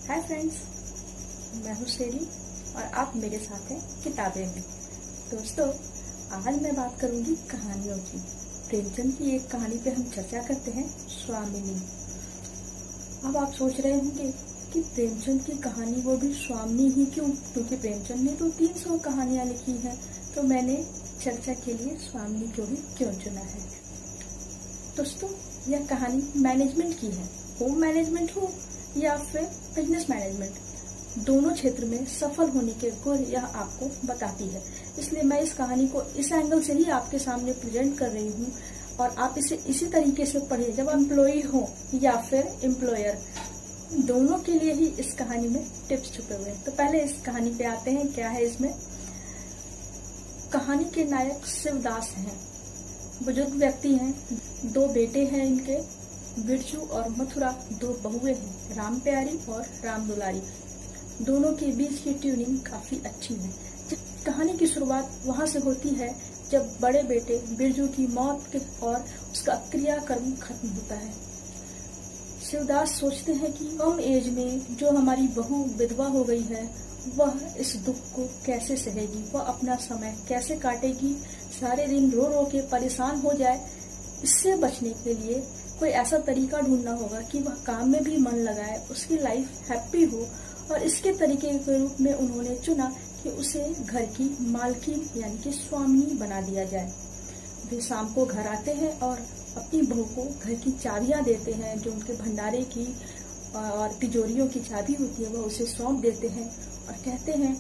Hi friends, मैं हूँ शेरी और आप मेरे साथ हैं किताबें में। दोस्तों, आज मैं बात करूंगी कहानियों की। प्रेमचंद की एक कहानी पे हम चर्चा करते हैं, स्वामिनी। अब आप सोच रहे होंगे कि प्रेमचंद की कहानी वो भी स्वामिनी ही क्यों, क्योंकि प्रेमचंद ने तो 300 कहानियां लिखी हैं, तो मैंने चर्चा के लिए स्वामिनी को ही क्यों चुना है। दोस्तों, यह कहानी मैनेजमेंट की है। होम मैनेजमेंट हो या फिर बिजनेस मैनेजमेंट, दोनों क्षेत्र में सफल होने के गुर यह आपको बताती है। इसलिए मैं इस कहानी को इस एंगल से ही आपके सामने प्रेजेंट कर रही हूँ और आप इसे इसी तरीके से पढ़िए जब एम्प्लॉई हो या फिर एम्प्लॉयर, दोनों के लिए ही इस कहानी में टिप्स छुपे हुए हैं। तो पहले इस कहानी पे आते हैं। क्या है इसमें? कहानी के नायक शिवदास हैं, बुजुर्ग व्यक्ति हैं, 2 बेटे हैं इनके, बिरजू और मथुरा, 2 बहुएं हैं, राम प्यारी और राम दुलारी। दोनों के बीच की ट्यूनिंग काफी अच्छी है। कहानी की शुरुआत वहां से होती है जब बड़े बेटे बिरजू की मौत के और उसका क्रियाकर्म खत्म होता है। शिवदास सोचते हैं कि कम एज में जो हमारी बहू विधवा हो गई है, वह इस दुख को कैसे सहेगी, वह अपना समय कैसे काटेगी, सारे दिन रो रो के परेशान हो जाए। इससे बचने के लिए कोई ऐसा तरीका ढूंढना होगा कि वह काम में भी मन लगाए, उसकी लाइफ हैप्पी हो। और इसके तरीके के रूप में उन्होंने चुना कि उसे घर की मालकिन यानी कि स्वामिनी बना दिया जाए। वे शाम को घर आते हैं और अपनी बहू को घर की चाबियां देते हैं, जो उनके भंडारे की और तिजोरियों की चाबी होती है, वह उसे सौंप देते हैं और कहते हैं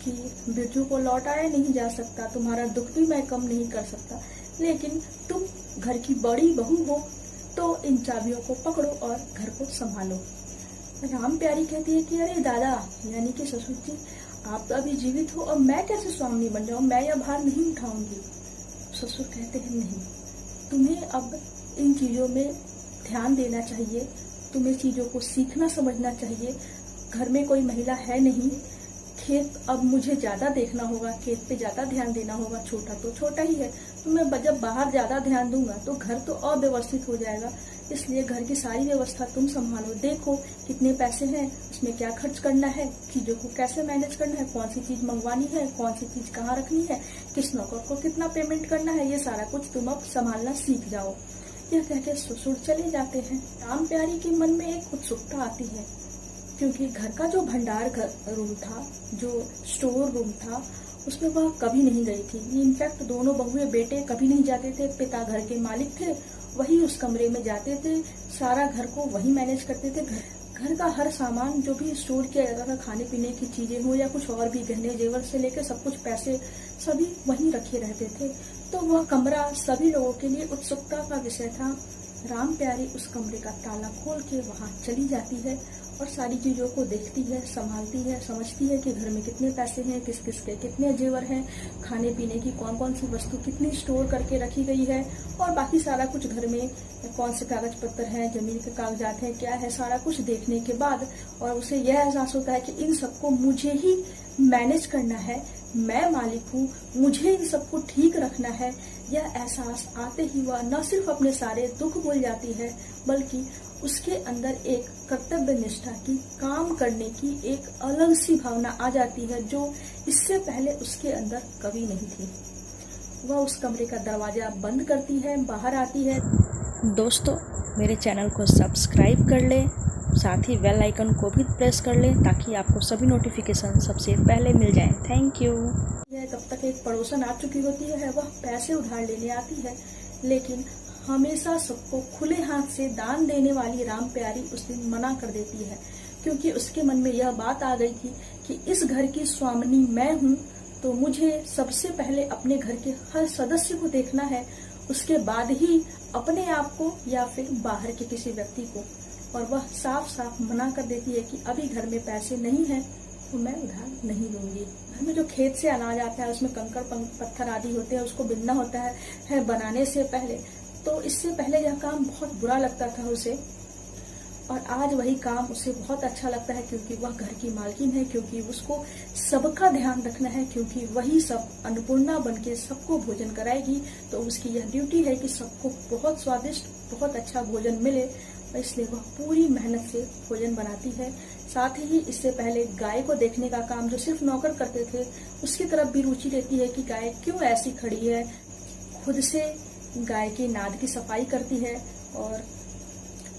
कि बिरजू को लौटाया नहीं जा सकता, तुम्हारा दुख भी मैं कम नहीं कर सकता, लेकिन तुम घर की बड़ी बहू हो तो इन चाबियों को पकड़ो और घर को संभालो। राम प्यारी कहती है कि अरे दादा यानी कि ससुर जी, आप तो अभी जीवित हो और मैं कैसे स्वामिनी बन जाऊं, मैं यह भार नहीं उठाऊंगी। ससुर कहते हैं नहीं, तुम्हें अब इन चीजों में ध्यान देना चाहिए, तुम्हें चीजों को सीखना समझना चाहिए। घर में कोई महिला है नहीं, खेत अब मुझे ज्यादा देखना होगा, खेत पे ज्यादा ध्यान देना होगा, छोटा तो छोटा ही है, तो मैं जब बाहर ज्यादा ध्यान दूंगा तो घर तो अव्यवस्थित हो जाएगा, इसलिए घर की सारी व्यवस्था तुम संभालो। देखो कितने पैसे हैं, उसमें क्या खर्च करना है, चीजों को कैसे मैनेज करना है, कौन सी चीज मंगवानी है, कौन सी चीज कहाँ रखनी है, किस नौकर को कितना पेमेंट करना है, ये सारा कुछ तुम अब संभालना सीख जाओ। यह कहकर ससुर चले जाते हैं। राम प्यारी के मन में एक उत्सुकता आती है, क्योंकि घर का जो भंडार रूम था, जो स्टोर रूम था, उसमें वह कभी नहीं गई थी। इनफैक्ट दोनों बहुए बेटे कभी नहीं जाते थे। पिता घर के मालिक थे, वही उस कमरे में जाते थे, सारा घर को वही मैनेज करते थे। घर का हर सामान जो भी स्टोर किया जाता था, खाने पीने की चीजें हो या कुछ और भी, गहने जेवर से लेकर सब कुछ, पैसे सभी वहीं रखे रहते थे। तो वह कमरा सभी लोगों के लिए उत्सुकता का विषय था। राम प्यारी उस कमरे का ताला खोल के वहां चली जाती है और सारी चीजों को देखती है, संभालती है, समझती है कि घर में कितने पैसे हैं, किस किस के कितने जेवर हैं, खाने पीने की कौन कौन सी वस्तु कितनी स्टोर करके रखी गई है, और बाकी सारा कुछ घर में कौन से कागज पत्र हैं, जमीन के कागजात हैं, क्या है, सारा कुछ देखने के बाद और उसे यह एहसास होता है कि इन सबको मुझे ही मैनेज करना है, मैं मालिक हूँ, मुझे इन सबको ठीक रखना है। यह एहसास आते ही वह न सिर्फ अपने सारे दुख भूल जाती है, बल्कि उसके अंदर एक कर्तव्य निष्ठा की, काम करने की एक अलग सी भावना आ जाती है, जो इससे पहले उसके अंदर कभी नहीं थी। वह उस कमरे का दरवाजा बंद करती है, बाहर आती है। दोस्तों, मेरे चैनल को सब्सक्राइब कर लें, साथ ही बेल आइकन को भी प्रेस कर लें ताकि आपको सभी नोटिफिकेशन सबसे पहले मिल जाएं। Thank you. तब तक एक पड़ोसन आ चुकी होती है, वह पैसे उधार लेने आती है, लेकिन हमेशा सबको खुले हाथ से दान देने वाली राम प्यारी उस दिन मना कर देती है, क्योंकि उसके मन में यह बात आ गई थी कि इस घर की स्वामिनी मैं हूँ, तो मुझे सबसे पहले अपने घर के हर सदस्य को देखना है, उसके बाद ही अपने आप को या फिर बाहर के किसी व्यक्ति को। और वह साफ साफ मना कर देती है कि अभी घर में पैसे नहीं है तो मैं उधार नहीं दूंगी। घर में जो खेत से अनाज आता है, उसमें कंकड़ पत्थर आदि होते हैं, उसको बिनना होता है बनाने से पहले। तो इससे पहले यह काम बहुत बुरा लगता था उसे, और आज वही काम उसे बहुत अच्छा लगता है, क्योंकि वह घर की मालकिन है, क्योंकि उसको सबका ध्यान रखना है, क्योंकि वही सब अन्नपूर्णा बनके सबको भोजन कराएगी। तो उसकी यह ड्यूटी है कि सबको बहुत स्वादिष्ट, बहुत अच्छा भोजन मिले इसलिए वह पूरी मेहनत से भोजन बनाती है। साथ ही इससे पहले गाय को देखने का काम जो सिर्फ नौकर करते थे, उसकी तरफ भी रुचि लेती है कि गाय क्यों ऐसी खड़ी है। खुद से गाय के नाद की सफाई करती है और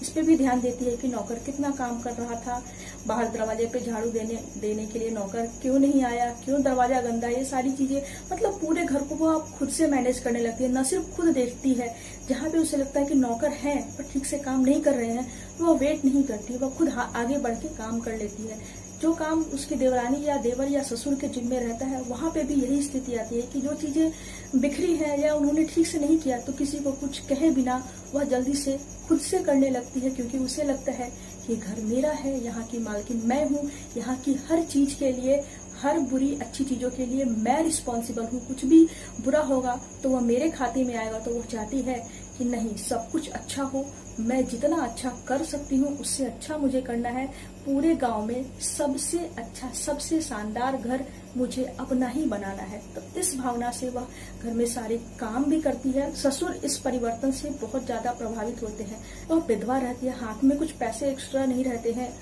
इस पे भी ध्यान देती है कि नौकर कितना काम कर रहा था, बाहर दरवाजे पे झाड़ू देने के लिए नौकर क्यों नहीं आया, क्यों दरवाजा गंदा, ये सारी चीजें मतलब पूरे घर को वो आप खुद से मैनेज करने लगती है। न सिर्फ खुद देखती है, जहाँ पे उसे लगता है कि नौकर हैं पर ठीक से काम नहीं कर रहे हैं, तो वो वेट नहीं करती, वो खुद आगे बढ़ के काम कर लेती है। जो काम उसकी देवरानी या देवर या ससुर के जिम्मे रहता है, वहां पे भी यही स्थिति आती है कि जो चीजें बिखरी है या उन्होंने ठीक से नहीं किया तो किसी को कुछ कहे बिना वह जल्दी से खुद से करने लगती है, क्योंकि उसे लगता है कि घर मेरा है, यहाँ की मालकिन मैं हूँ, यहाँ की हर चीज के लिए, हर बुरी अच्छी चीजों के लिए मैं रिस्पॉन्सिबल हूँ। कुछ भी बुरा होगा तो वह मेरे खाते में आएगा। तो वो चाहती है कि नहीं, सब कुछ अच्छा हो, मैं जितना अच्छा कर सकती हूँ उससे अच्छा मुझे करना है। पूरे गांव में सबसे अच्छा, सबसे शानदार घर मुझे अपना ही बनाना है। तो इस भावना से वह घर में सारे काम भी करती है। ससुर इस परिवर्तन से बहुत ज्यादा प्रभावित होते हैं। वह विधवा रहती है, हाथ में कुछ पैसे एक्स्ट्रा नहीं रहते हैं,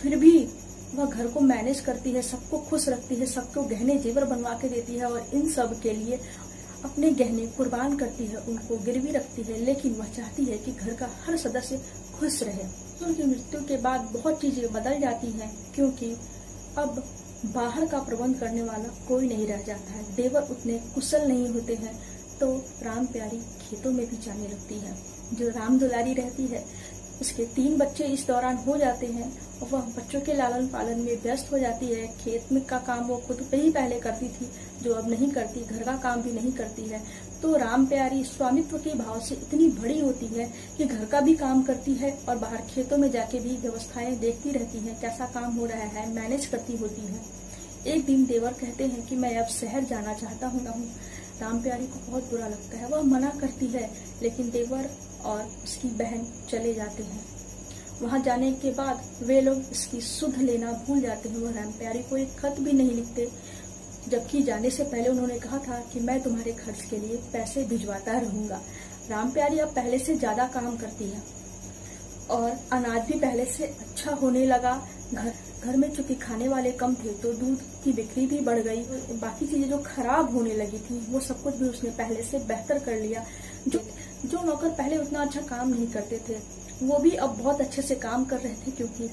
फिर भी वह घर को मैनेज करती है, सबको खुश रखती है, सबको गहने जेवर बनवा के देती है और इन सब के लिए अपने गहने कुर्बान करती है, उनको गिरवी रखती है। लेकिन वह चाहती है कि घर का हर सदस्य खुश रहे। उनकी मृत्यु के बाद बहुत चीजें बदल जाती हैं, क्योंकि अब बाहर का प्रबंध करने वाला कोई नहीं रह जाता है। देवर उतने कुशल नहीं होते हैं, तो राम प्यारी खेतों में भी जाने लगती है। जो राम दुलारी रहती है, उसके 3 बच्चे इस दौरान हो जाते हैं और वह बच्चों के लालन पालन में व्यस्त हो जाती है। खेत में का काम वो खुद पे ही पहले करती थी, जो अब नहीं करती, घर का काम भी नहीं करती है। तो राम प्यारी स्वामित्व के भाव से इतनी बड़ी होती है कि घर का भी काम करती है और बाहर खेतों में जाके भी व्यवस्थाएं देखती रहती है, कैसा काम हो रहा है, मैनेज करती होती है। एक दिन देवर कहते हैं कि मैं अब शहर जाना चाहता हूँ। राम प्यारी को बहुत बुरा लगता है, वह मना करती है, लेकिन देवर और उसकी बहन चले जाते हैं। वहां जाने के बाद वे लोग इसकी सुध लेना भूल जाते हैं। वह राम प्यारी को एक खत भी नहीं लिखते, जबकि जाने से पहले उन्होंने कहा था कि मैं तुम्हारे खर्च के लिए पैसे भिजवाता रहूंगा। राम प्यारी अब पहले से ज्यादा काम करती है और अनाज भी पहले से अच्छा होने लगा। घर में चूंकि खाने वाले कम थे तो दूध की बिक्री भी बढ़ गई। बाकी चीजें जो खराब होने लगी थी वो सब कुछ भी उसने पहले से बेहतर कर लिया। जो नौकर पहले उतना अच्छा काम नहीं करते थे, वो भी अब बहुत अच्छे से काम कर रहे थे, क्योंकि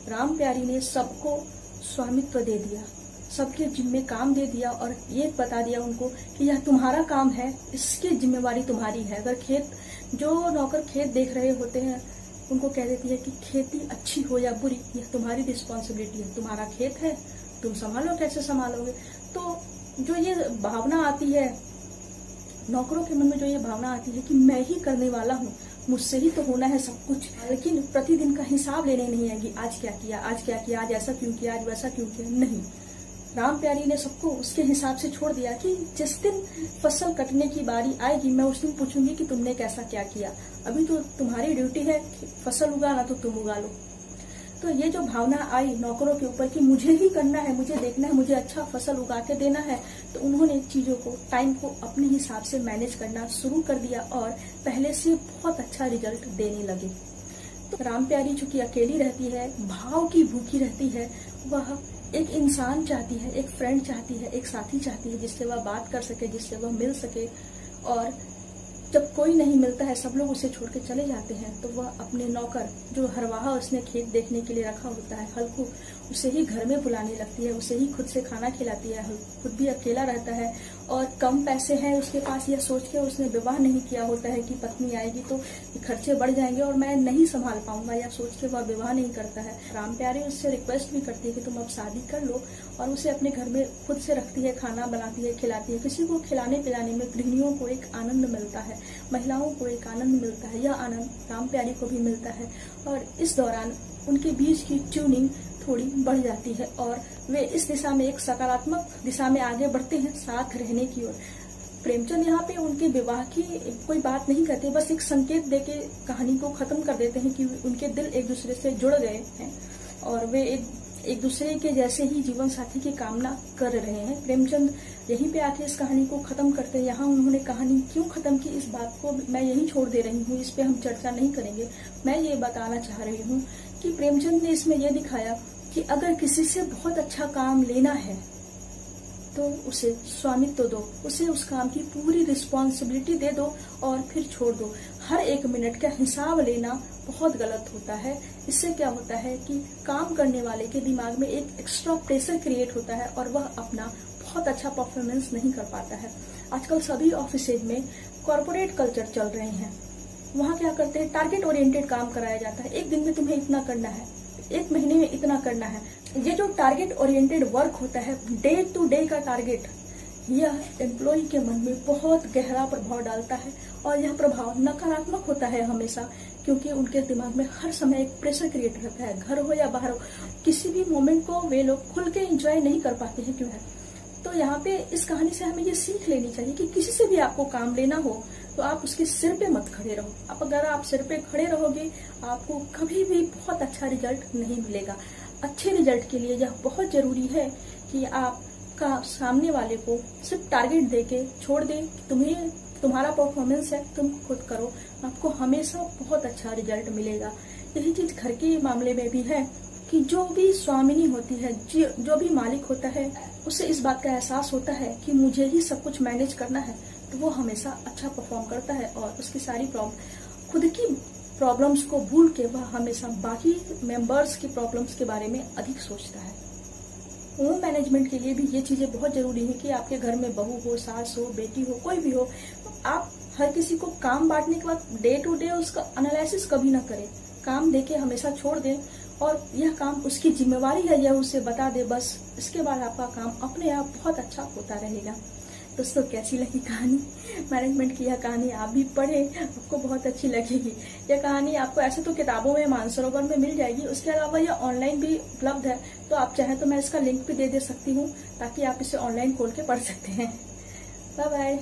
राम प्यारी ने सबको स्वामित्व दे दिया, सबके जिम्मे काम दे दिया और ये बता दिया उनको कि यह तुम्हारा काम है, इसकी जिम्मेवारी तुम्हारी है। अगर जो नौकर खेत देख रहे होते हैं उनको कह देती है कि खेती अच्छी हो या बुरी, यह तुम्हारी रिस्पॉन्सिबिलिटी है, तुम्हारा खेत है, तुम संभालो, कैसे संभालोगे। तो जो ये भावना आती है नौकरों के मन में, जो ये भावना आती है कि मैं ही करने वाला हूँ, मुझसे ही तो होना है सब कुछ, लेकिन प्रतिदिन का हिसाब लेने नहीं आएगी, आज क्या किया, आज क्या किया, आज ऐसा क्यों किया, आज वैसा क्यों किया। नहीं, राम प्यारी ने सबको उसके हिसाब से छोड़ दिया कि जिस दिन फसल कटने की बारी आएगी मैं उस दिन पूछूंगी कि तुमने कैसा क्या किया, अभी तो तुम्हारी ड्यूटी है फसल उगाना, तो तुम उगा लो। तो ये जो भावना आई नौकरों के ऊपर कि मुझे ही करना है, मुझे देखना है, मुझे अच्छा फसल उगा के देना है, तो उन्होंने चीजों को, टाइम को अपने हिसाब से मैनेज करना शुरू कर दिया और पहले से बहुत अच्छा रिजल्ट देने लगे। तो राम प्यारी चूंकि अकेली रहती है, भाव की भूखी रहती है, वह एक इंसान चाहती है, एक फ्रेंड चाहती है, एक साथी चाहती है जिससे वह बात कर सके, जिससे वह मिल सके। और जब कोई नहीं मिलता है, सब लोग उसे छोड़ के चले जाते हैं, तो वह अपने नौकर जो हरवाहा उसने खेत देखने के लिए रखा होता है, हल्कू, उसे ही घर में बुलाने लगती है, उसे ही खुद से खाना खिलाती है। खुद भी अकेला रहता है और कम पैसे हैं उसके पास, यह सोच के उसने विवाह नहीं किया होता है कि पत्नी आएगी तो खर्चे बढ़ जाएंगे और मैं नहीं संभाल पाऊंगा, यह सोच के वह विवाह नहीं करता है। राम प्यारी उससे रिक्वेस्ट भी करती है कि तुम अब शादी कर लो, और उसे अपने घर में खुद से रखती है, खाना बनाती है, खिलाती है। किसी को खिलाने पिलाने में गृहिणियों को एक आनंद मिलता है, महिलाओं को एक आनंद मिलता है, यह आनंद राम प्यारी को भी मिलता है। और इस दौरान उनके बीच की ट्यूनिंग थोड़ी बढ़ जाती है और वे इस दिशा में, एक सकारात्मक दिशा में आगे बढ़ते हैं, साथ रहने की ओर। प्रेमचंद यहाँ पे उनके विवाह की कोई बात नहीं करते, बस एक संकेत देके कहानी को खत्म कर देते हैं कि उनके दिल एक दूसरे से जुड़ गए हैं और वे एक एक दूसरे के जैसे ही जीवन साथी की कामना कर रहे हैं। प्रेमचंद यहीं पे आके इस कहानी को खत्म करते हैं। यहाँ उन्होंने कहानी क्यों खत्म की, इस बात को मैं यहीं छोड़ दे रही हूँ, इस पे हम चर्चा नहीं करेंगे। मैं ये बताना चाह रही हूँ कि प्रेमचंद ने इसमें यह दिखाया कि अगर किसी से बहुत अच्छा काम लेना है तो उसे स्वामित्व दो, उसे उस काम की पूरी रिस्पॉन्सिबिलिटी दे दो और फिर छोड़ दो। हर एक मिनट का हिसाब लेना बहुत गलत होता है। इससे क्या होता है कि काम करने वाले के दिमाग में एक एक्स्ट्रा प्रेशर क्रिएट होता है और वह अपना बहुत अच्छा परफॉर्मेंस नहीं कर पाता है। आजकल सभी ऑफिसेज में कॉर्पोरेट कल्चर चल रहे हैं। वहाँ क्या करते हैं, टारगेट ओरिएंटेड काम कराया जाता है। एक दिन में तुम्हें इतना करना है, एक महीने में इतना करना है। ये जो टारगेट ओरिएंटेड वर्क होता है, डे टू डे का टारगेट, यह एम्प्लॉय के मन में बहुत गहरा प्रभाव डालता है और यह प्रभाव नकारात्मक होता है हमेशा, क्योंकि उनके दिमाग में हर समय एक प्रेशर क्रिएट रहता है। घर हो या बाहर हो, किसी भी मोमेंट को वे लोग खुल के एंजॉय नहीं कर पाते हैं। क्यों है? तो यहाँ पे इस कहानी से हमें ये सीख लेनी चाहिए कि किसी से भी आपको काम लेना हो तो आप उसके सिर पे मत खड़े रहो। अब अगर आप सिर पे खड़े रहोगे आपको कभी भी बहुत अच्छा रिजल्ट नहीं मिलेगा। अच्छे रिजल्ट के लिए यह बहुत जरूरी है कि आप का सामने वाले को सिर्फ टारगेट देके छोड़ दे, तुम्हारा परफॉर्मेंस है, तुम खुद करो, आपको हमेशा बहुत अच्छा रिजल्ट मिलेगा। यही चीज घर के मामले में भी है कि जो भी स्वामिनी होती है, जो भी मालिक होता है, उसे इस बात का एहसास होता है कि मुझे ही सब कुछ मैनेज करना है, तो वो हमेशा अच्छा परफॉर्म करता है और उसकी सारी खुद की प्रॉब्लम्स को भूल के वह हमेशा बाकी मेंबर्स की प्रॉब्लम्स के बारे में अधिक सोचता है। होम मैनेजमेंट के लिए भी ये चीजें बहुत जरूरी है कि आपके घर में बहू हो, सास हो, बेटी हो, कोई भी हो, आप हर किसी को काम बांटने के बाद डे टू डे उसका एनालिसिस कभी ना करें। काम देके हमेशा छोड़ दें और यह काम उसकी जिम्मेवारी है, यह उसे बता दे बस। इसके बाद आपका काम अपने आप बहुत अच्छा होता रहेगा। दोस्तों, कैसी लगी कहानी? मैनेजमेंट की यह कहानी आप भी पढ़ें, आपको बहुत अच्छी लगेगी। यह कहानी आपको ऐसे तो किताबों में मानसरोवर में मिल जाएगी, उसके अलावा यह ऑनलाइन भी उपलब्ध है। तो आप चाहें तो मैं इसका लिंक भी दे सकती हूँ ताकि आप इसे ऑनलाइन खोल के पढ़ सकते हैं। Bye bye.